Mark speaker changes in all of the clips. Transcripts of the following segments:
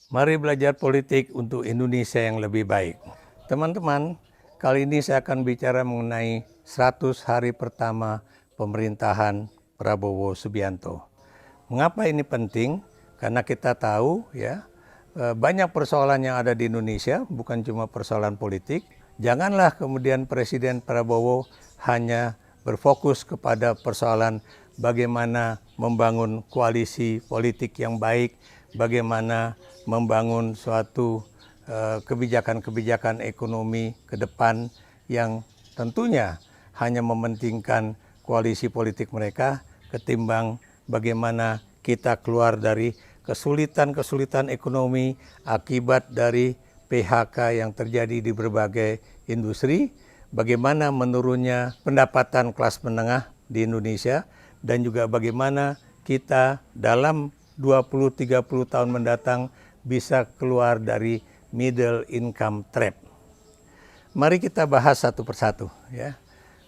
Speaker 1: Mari belajar politik untuk Indonesia yang lebih baik. Teman-teman, kali ini saya akan bicara mengenai 100 hari pertama pemerintahan Prabowo Subianto. Mengapa ini penting? Karena kita tahu banyak persoalan yang ada di Indonesia, bukan cuma persoalan politik. Janganlah kemudian Presiden Prabowo hanya berfokus kepada persoalan bagaimana membangun koalisi politik yang baik, bagaimana membangun suatu kebijakan-kebijakan ekonomi ke depan yang tentunya hanya mementingkan koalisi politik mereka ketimbang bagaimana kita keluar dari kesulitan-kesulitan ekonomi akibat dari PHK yang terjadi di berbagai industri, bagaimana menurunnya pendapatan kelas menengah di Indonesia, dan juga bagaimana kita dalam 20-30 tahun mendatang bisa keluar dari middle income trap. Mari kita bahas satu persatu ya.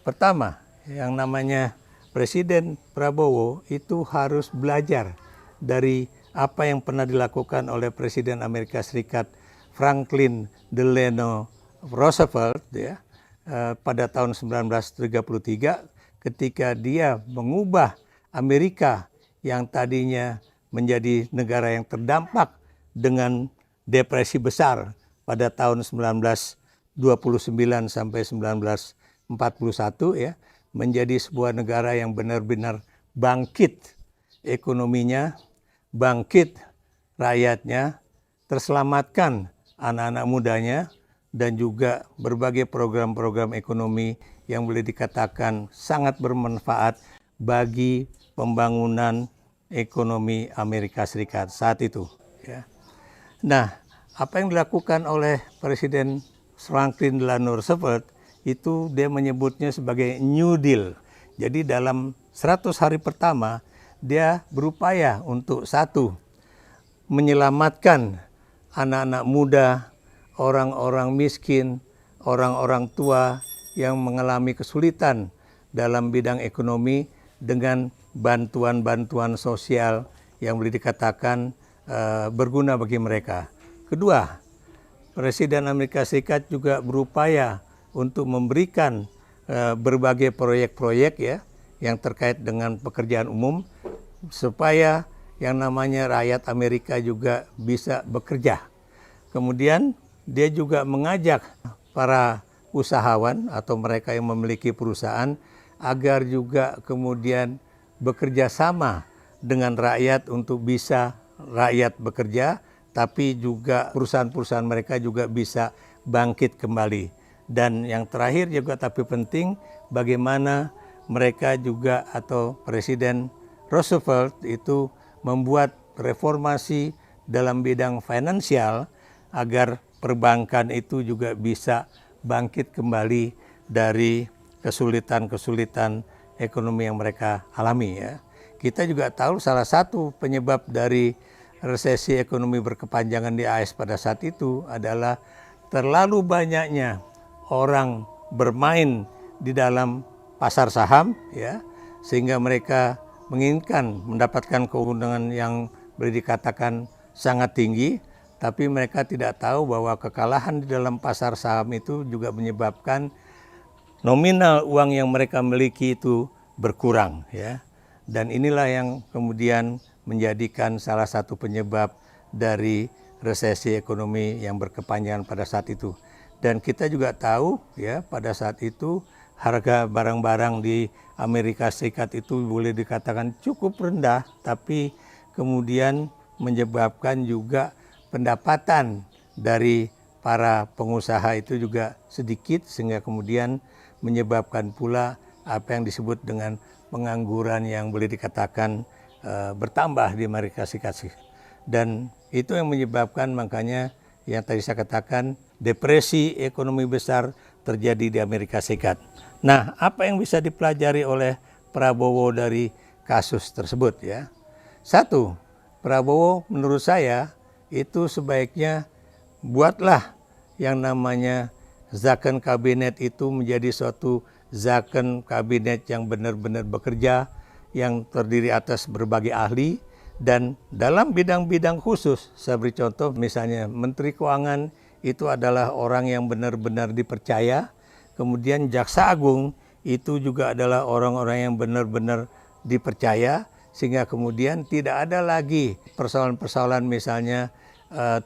Speaker 1: Pertama, yang namanya Presiden Prabowo itu harus belajar dari apa yang pernah dilakukan oleh Presiden Amerika Serikat Franklin Delano Roosevelt pada tahun 1933 ketika dia mengubah Amerika yang tadinya menjadi negara yang terdampak dengan depresi besar pada tahun 1929 sampai 1941 menjadi sebuah negara yang benar-benar bangkit ekonominya, bangkit rakyatnya, terselamatkan anak-anak mudanya, dan juga berbagai program-program ekonomi yang boleh dikatakan sangat bermanfaat bagi pembangunan ekonomi Amerika Serikat saat itu. Nah, apa yang dilakukan oleh Presiden Franklin Delano Roosevelt itu dia menyebutnya sebagai New Deal. Jadi dalam 100 hari pertama dia berupaya untuk satu, menyelamatkan anak-anak muda, orang-orang miskin, orang-orang tua yang mengalami kesulitan dalam bidang ekonomi dengan bantuan-bantuan sosial yang boleh dikatakan berguna bagi mereka. Kedua, Presiden Amerika Serikat juga berupaya untuk memberikan berbagai proyek-proyek yang terkait dengan pekerjaan umum supaya yang namanya rakyat Amerika juga bisa bekerja. Kemudian dia juga mengajak para usahawan atau mereka yang memiliki perusahaan agar juga kemudian bekerja sama dengan rakyat untuk bisa rakyat bekerja, tapi juga perusahaan-perusahaan mereka juga bisa bangkit kembali. Dan yang terakhir juga tapi penting, bagaimana mereka juga atau Presiden Roosevelt itu membuat reformasi dalam bidang finansial agar perbankan itu juga bisa bangkit kembali dari kesulitan-kesulitan ekonomi yang mereka alami ya. Kita juga tahu salah satu penyebab dari resesi ekonomi berkepanjangan di AS pada saat itu adalah terlalu banyaknya orang bermain di dalam pasar saham sehingga mereka menginginkan mendapatkan keuntungan yang boleh dikatakan sangat tinggi, tapi mereka tidak tahu bahwa kekalahan di dalam pasar saham itu juga menyebabkan nominal uang yang mereka miliki itu berkurang Dan inilah yang kemudian menjadikan salah satu penyebab dari resesi ekonomi yang berkepanjangan pada saat itu. Dan kita juga tahu pada saat itu harga barang-barang di Amerika Serikat itu boleh dikatakan cukup rendah, tapi kemudian menyebabkan juga pendapatan dari para pengusaha itu juga sedikit, sehingga kemudian menyebabkan pula apa yang disebut dengan pengangguran yang boleh dikatakan bertambah di Amerika Serikat. Dan itu yang menyebabkan makanya yang tadi saya katakan depresi ekonomi besar terjadi di Amerika Serikat. Nah, apa yang bisa dipelajari oleh Prabowo dari kasus tersebut Satu, Prabowo menurut saya itu sebaiknya buatlah yang namanya zakon kabinet itu menjadi suatu zakon kabinet yang benar-benar bekerja, yang terdiri atas berbagai ahli, Dan dalam bidang-bidang khusus, saya beri contoh misalnya Menteri Keuangan itu adalah orang yang benar-benar dipercaya. Kemudian Jaksa Agung itu juga adalah orang-orang yang benar-benar dipercaya. Sehingga kemudian tidak ada lagi persoalan-persoalan misalnya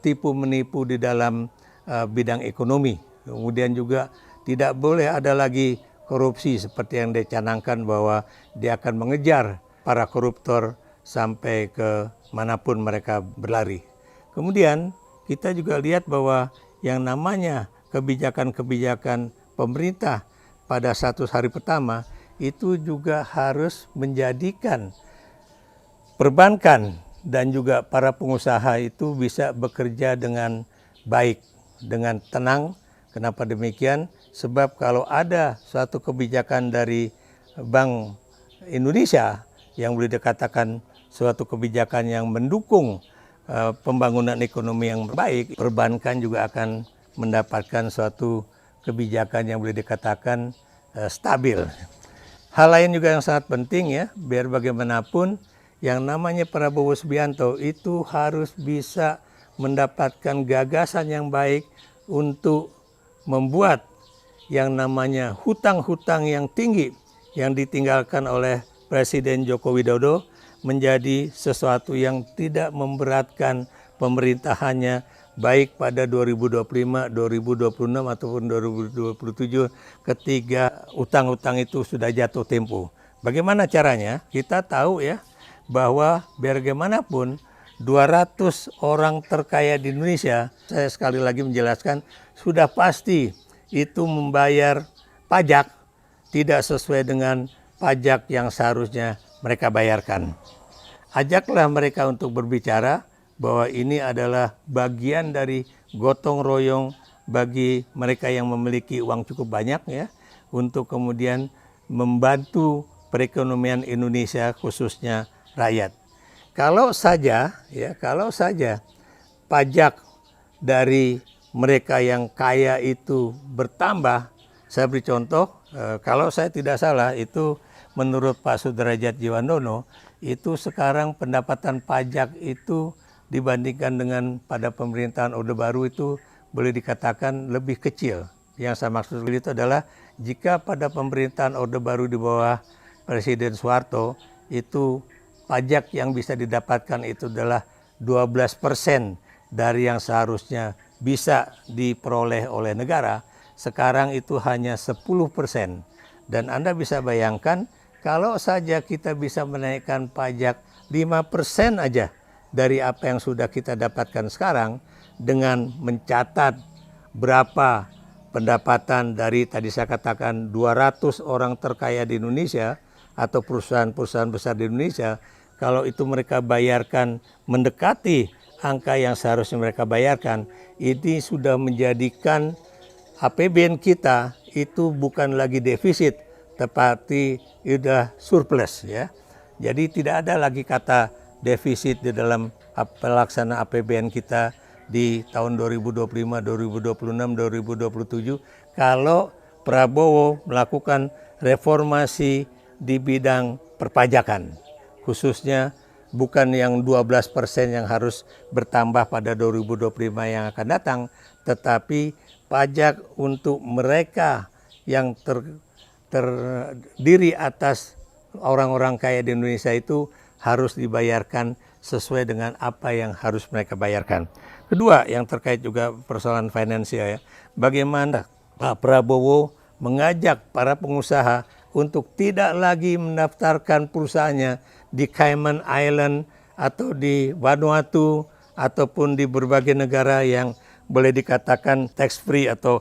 Speaker 1: tipu menipu di dalam bidang ekonomi. Kemudian juga tidak boleh ada lagi korupsi seperti yang dicanangkan bahwa dia akan mengejar para koruptor sampai ke manapun mereka berlari. Kemudian kita juga lihat bahwa yang namanya kebijakan-kebijakan pemerintah pada 100 hari pertama itu juga harus menjadikan perbankan dan juga para pengusaha itu bisa bekerja dengan baik, dengan tenang. Kenapa demikian? Sebab kalau ada suatu kebijakan dari Bank Indonesia yang boleh dikatakan suatu kebijakan yang mendukung pembangunan ekonomi yang baik, perbankan juga akan mendapatkan suatu kebijakan yang boleh dikatakan stabil. Hal lain juga yang sangat penting ya, biar bagaimanapun yang namanya Prabowo Subianto itu harus bisa mendapatkan gagasan yang baik untuk membuat yang namanya hutang-hutang yang tinggi yang ditinggalkan oleh Presiden Joko Widodo menjadi sesuatu yang tidak memberatkan pemerintahannya baik pada 2025, 2026 ataupun 2027 ketika utang-utang itu sudah jatuh tempo. Bagaimana caranya? Kita tahu ya bahwa bagaimanapun 200 orang terkaya di Indonesia, saya sekali lagi menjelaskan, sudah pasti itu membayar pajak tidak sesuai dengan pajak yang seharusnya mereka bayarkan. Ajaklah mereka untuk berbicara bahwa ini adalah bagian dari gotong royong bagi mereka yang memiliki uang cukup banyak ya, untuk kemudian membantu perekonomian Indonesia khususnya rakyat. Kalau saja pajak dari mereka yang kaya itu bertambah, saya beri contoh, kalau saya tidak salah itu menurut Pak Sudrajat Djiwandono, itu sekarang pendapatan pajak itu dibandingkan dengan pada pemerintahan Orde Baru itu boleh dikatakan lebih kecil. Yang saya maksud itu adalah jika pada pemerintahan Orde Baru di bawah Presiden Soeharto itu pajak yang bisa didapatkan itu adalah 12% dari yang seharusnya bisa diperoleh oleh negara, sekarang itu hanya 10%. Dan Anda bisa bayangkan kalau saja kita bisa menaikkan pajak 5% aja dari apa yang sudah kita dapatkan sekarang dengan mencatat berapa pendapatan dari tadi saya katakan 200 orang terkaya di Indonesia atau perusahaan-perusahaan besar di Indonesia, kalau itu mereka bayarkan mendekati angka yang seharusnya mereka bayarkan, ini sudah menjadikan APBN kita itu bukan lagi defisit, tetapi sudah surplus ya. Jadi tidak ada lagi kata defisit di dalam pelaksanaan APBN kita di tahun 2025, 2026, 2027 kalau Prabowo melakukan reformasi di bidang perpajakan, khususnya bukan yang 12% yang harus bertambah pada 2025 yang akan datang, tetapi pajak untuk mereka yang terdiri atas orang-orang kaya di Indonesia itu harus dibayarkan sesuai dengan apa yang harus mereka bayarkan. Kedua, yang terkait juga persoalan finansial ya, bagaimana Pak Prabowo mengajak para pengusaha untuk tidak lagi mendaftarkan perusahaannya di Cayman Island atau di Vanuatu ataupun di berbagai negara yang boleh dikatakan tax free atau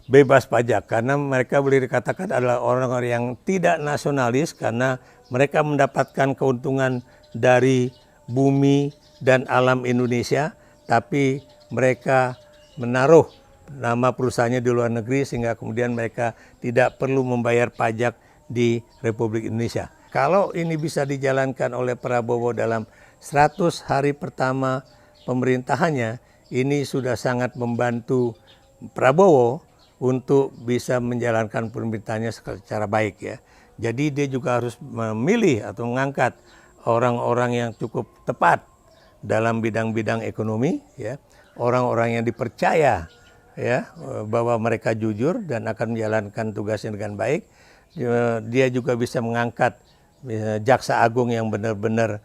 Speaker 1: bebas pajak, karena mereka boleh dikatakan adalah orang-orang yang tidak nasionalis karena mereka mendapatkan keuntungan dari bumi dan alam Indonesia, tapi mereka menaruh nama perusahaannya di luar negeri sehingga kemudian mereka tidak perlu membayar pajak di Republik Indonesia. Kalau ini bisa dijalankan oleh Prabowo dalam 100 hari pertama pemerintahannya, ini sudah sangat membantu Prabowo untuk bisa menjalankan pemerintahannya secara baik ya. Jadi dia juga harus memilih atau mengangkat orang-orang yang cukup tepat dalam bidang-bidang ekonomi, ya, orang-orang yang dipercaya, ya, bahwa mereka jujur dan akan menjalankan tugasnya dengan baik. Dia juga bisa mengangkat jaksa agung yang benar-benar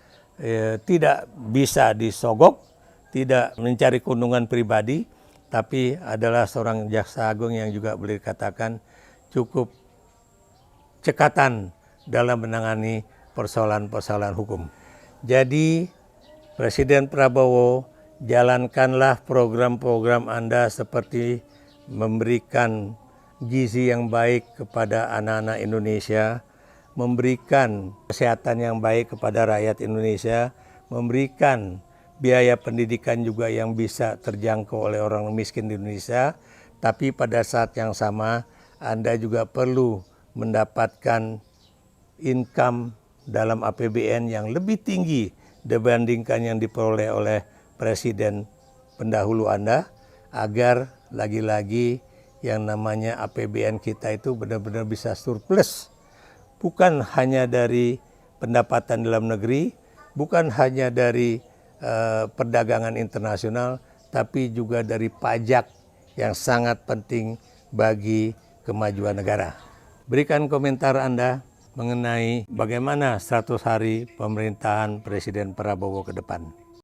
Speaker 1: tidak bisa disogok, tidak mencari keuntungan pribadi, tapi adalah seorang jaksa agung yang juga boleh dikatakan cukup cekatan dalam menangani persoalan-persoalan hukum. Jadi Presiden Prabowo, jalankanlah program-program Anda seperti memberikan gizi yang baik kepada anak-anak Indonesia, memberikan kesehatan yang baik kepada rakyat Indonesia, memberikan biaya pendidikan juga yang bisa terjangkau oleh orang miskin di Indonesia, tapi pada saat yang sama Anda juga perlu mendapatkan income dalam APBN yang lebih tinggi dibandingkan yang diperoleh oleh presiden pendahulu Anda, agar lagi-lagi yang namanya APBN kita itu benar-benar bisa surplus. Bukan hanya dari pendapatan dalam negeri, bukan hanya dari perdagangan internasional, tapi juga dari pajak yang sangat penting bagi kemajuan negara. Berikan komentar Anda mengenai bagaimana 100 hari pemerintahan Presiden Prabowo ke depan.